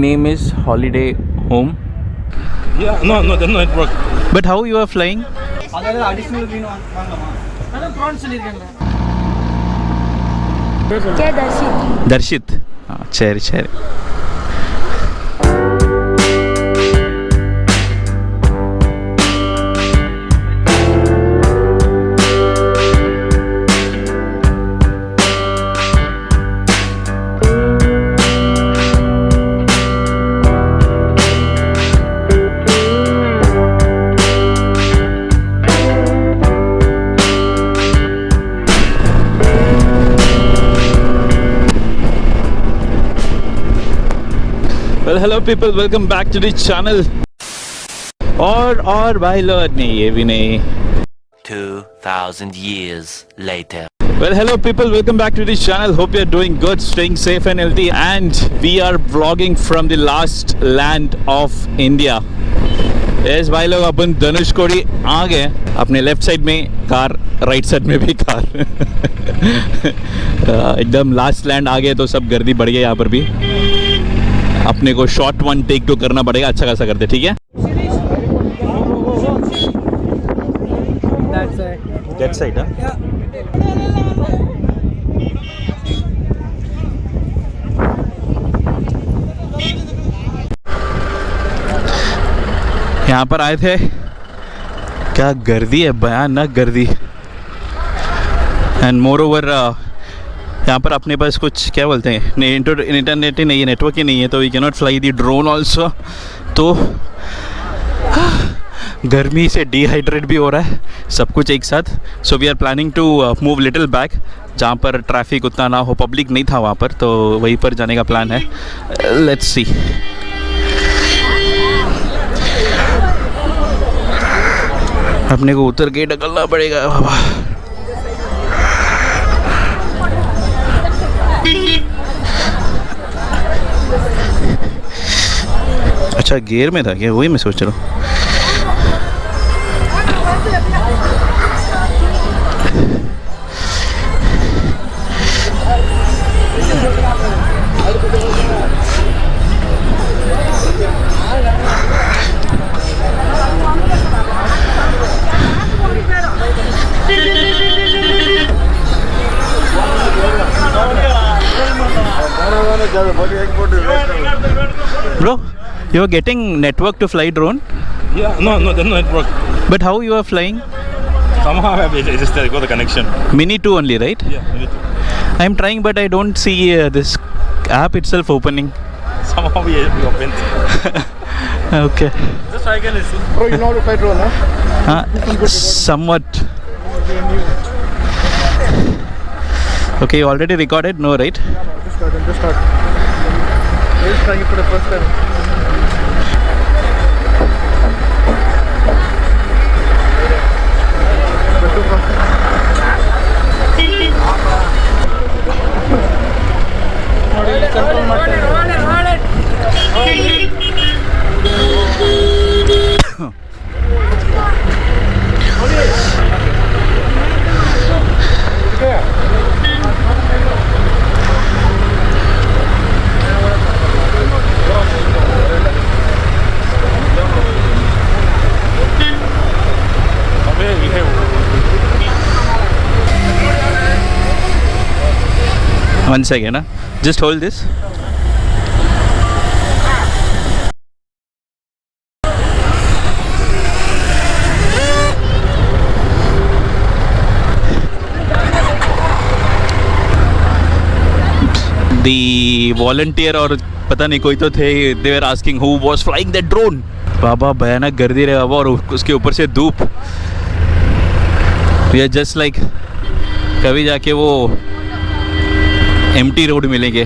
name is Holiday Home. Yeah, no, there's no network. But how you are flying? Darshit. Cherry. Well, hello people, welcome back to the channel. और भाई लोग नहीं, ये भी नहीं. 2000 years later. Well, hello people, welcome back to the channel. Hope you are doing good, staying safe and healthy. And we are vlogging from the last land of India. Yes, भाई लोग अपन धनुषकोडी आ गए. अपने लेफ्ट साइड में car, right side में भी car. एकदम last land आ गए तो सब गर्दी बढ़ गई यहाँ पर भी. अपने को शॉर्ट 1 टेक 2 करना पड़ेगा, अच्छा खासा करते, ठीक है. That side, huh? यहाँ पर आए थे, क्या गर्दी है, भयानक गर्दी. एंड मोर ओवर यहाँ पर अपने पास कुछ क्या बोलते हैं, इंटरनेट ही नहीं है, नेटवर्क ही नहीं है, तो we can not fly the drone also. तो गर्मी से डिहाइड्रेट भी हो रहा है, सब कुछ एक साथ. So we are planning to move little back, जहाँ पर ट्रैफिक उतना ना हो, पब्लिक नहीं था वहाँ पर, तो वहीं पर जाने का प्लान है. Let's see. अपने को उतर के ढकलना पड़ेगा बाबा. अच्छा गियर में था क्या, वही मैं सोच रहा हूँ. Bro, you are getting network to fly drone? Yeah, no, there's no network. But how you are flying? Somehow I just got the connection. Mini 2 only, right? Yeah, Mini 2. I am trying, but I don't see this app itself opening. Somehow we opened. Okay. Just try again, listen. Bro, you know how to fly drone, huh? Somewhat. Okay, you already recorded? No, right? Yeah, no, just start. We're just trying it for the first time. One second, just hold this. The volunteer और पता नहीं कोई तो थे, they were asking who was flying that drone. बाबा भयानक गर्दी रहे बाबा, और उसके ऊपर से धूप. We are just like कभी जाके वो एम्प्टी रोड मिलेंगे.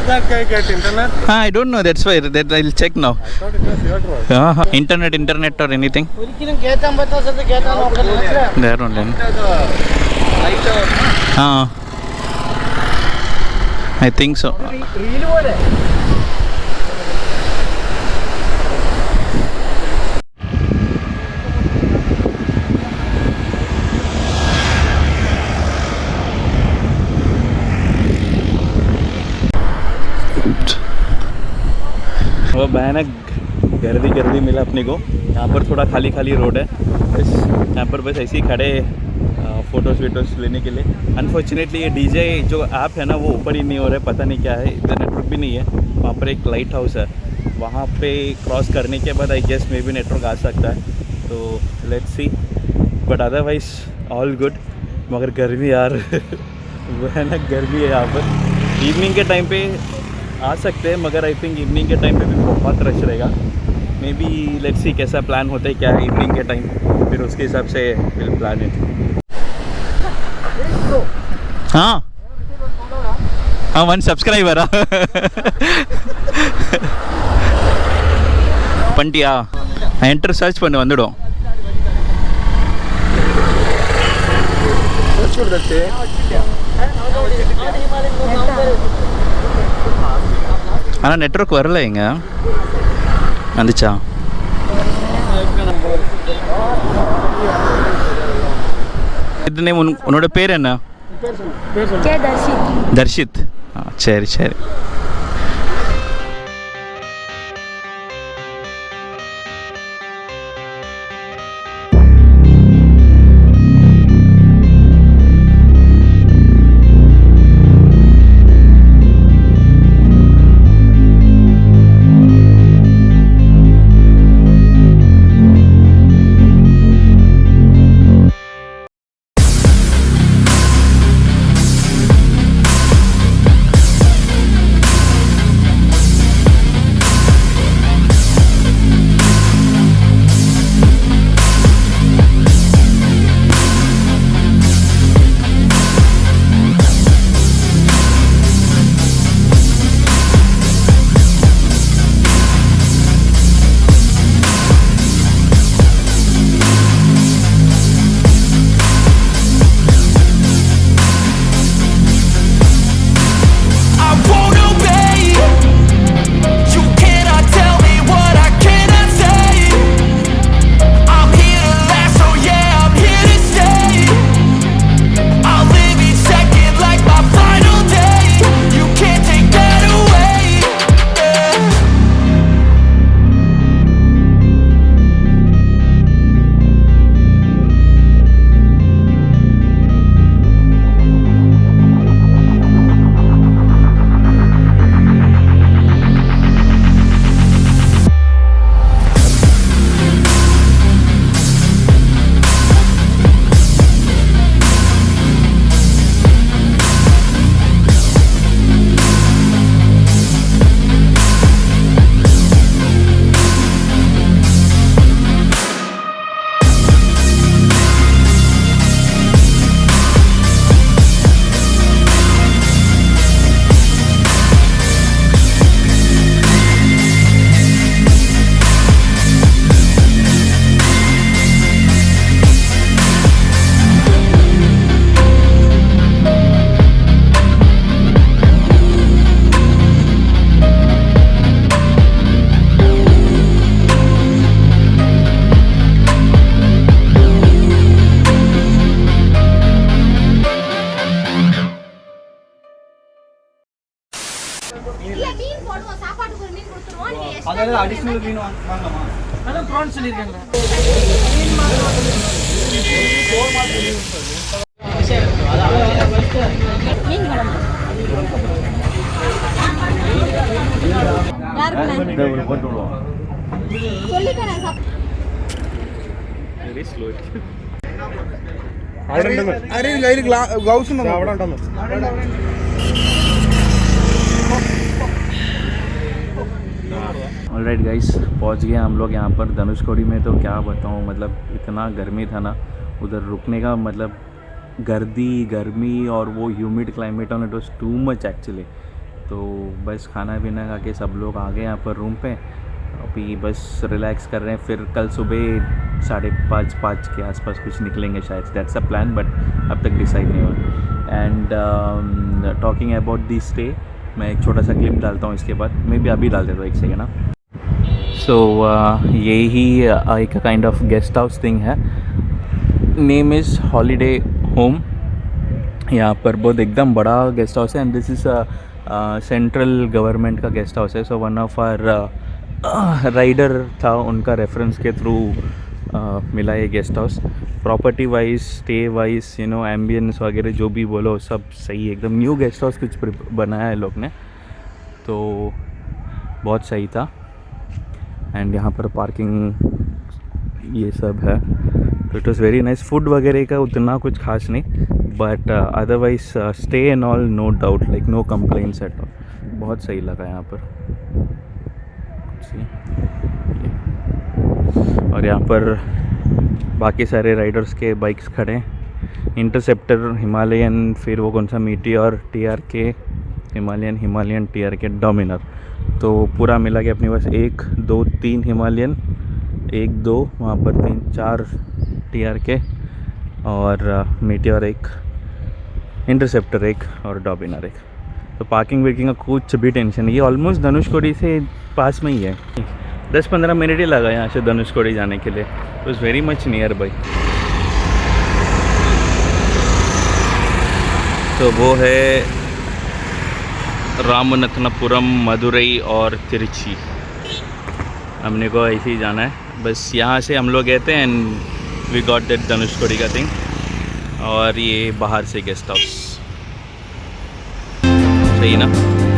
That guy get internet? I don't know. That's why that I'll check now. I thought it was your drone. Internet or anything. There only. I think so. वो भयानक गर्दी मिला अपने को। यहाँ पर थोड़ा खाली खाली रोड है, बस यहाँ पर बस ऐसे ही खड़े फ़ोटोज़ वीटोज़ लेने के लिए। अनफॉर्चुनेटली ये डीजे जो ऐप है ना वो ऊपर ही नहीं हो रहा है, पता नहीं क्या है, इधर नेटवर्क भी नहीं है। वहाँ पर एक लाइट हाउस है, वहाँ पे क्रॉस करने के बाद I guess maybe network आ सकता है, तो let's see, but otherwise all good. मगर गर्मी यार भयानक गर्मी है यहाँ पर। इवनिंग के टाइम पे आ सकते हैं, मगर आई थिंक इवनिंग के टाइम पे भी बहुत रश रहेगा। मे बी लेट्स सी कैसा प्लान होता है क्या है इवनिंग के टाइम, फिर उसके हिसाब से विल प्लान इट। हाँ हाँ 1 सब्सक्राइबर பண்ணிட்டியா? என்டர் சர்ச் பண்ணு வந்துடும். ஆனால் நெட்வொர்க் வரல இங்க. வந்துச்சா? இது நேம் உன்னோட பேர் என்ன? தர்ஷித். சரி சரி. அடிஷனல் மீன் வாங்கலாமா? அதான் ப்ரான்ஸ் சொல்லிருக்கேன். ऑलराइट गाइस, पहुंच गए हम लोग यहाँ पर धनुषकोडी में। तो क्या बताऊँ, मतलब इतना गर्मी था ना उधर रुकने का, मतलब गर्मी और वो humid climate on it was too much actually. तो बस खाना पीना खा के सब लोग आ गए यहाँ पर रूम पे, अभी बस रिलैक्स कर रहे हैं। फिर कल सुबह 5:30 के आसपास कुछ निकलेंगे शायद, दैट्स अ प्लान, बट अब तक डिसाइड नहीं हुआ। And talking about the stay, मैं एक छोटा सा क्लिप डालता हूँ इसके बाद, मैं भी अभी डाल देता हूँ, एक सेकेंड ना। सो यही एक kind of guest house thing है, नेम इज़ हॉलीडे होम। यहाँ पर बहुत एकदम बड़ा गेस्ट हाउस है, and this is central government का गेस्ट हाउस है। So one of our rider था, उनका रेफरेंस के थ्रू मिला ये guest house. Property wise, stay wise, you know, ambience वगैरह जो भी बोलो सब सही है एकदम। न्यू गेस्ट हाउस कुछ बनाया है लोग ने, तो बहुत सही था। एंड यहाँ पर पार्किंग ये सब है, तो it was very nice. Food वगैरह का उतना कुछ खास नहीं, but otherwise stay and all no doubt, like no complaints at all. बहुत सही लगा यहाँ पर। और यहाँ पर बाकी सारे राइडर्स के बाइक्स खड़े हैं। इंटरसेप्टर, हिमालयन, फिर वो कौन सा meteor, TRK, Himalayan TRK, Dominar. तो पूरा मिला के अपने पास 1 2 3 हिमालयन, 1 2 वहाँ पर 3 4 TRK और मीटियोर 1, इंटरसेप्टर 1 और डोमिनर 1। तो पार्किंग वार्किंग का कुछ भी टेंशन नहीं है। ऑलमोस्ट धनुषकोडी से पास में ही है, 10-15 मिनट ही लगा यहाँ से धनुषकोडी जाने के लिए। It was very much near by. तो वो है रामनाथपुरम, मदुरई और तिरुची। हमने को ऐसे ही जाना है बस। यहाँ से हम लोग गए थे and we got that Dhanushkodi का थिंग। और ये बाहर से गेस्ट हाउस, सही ना।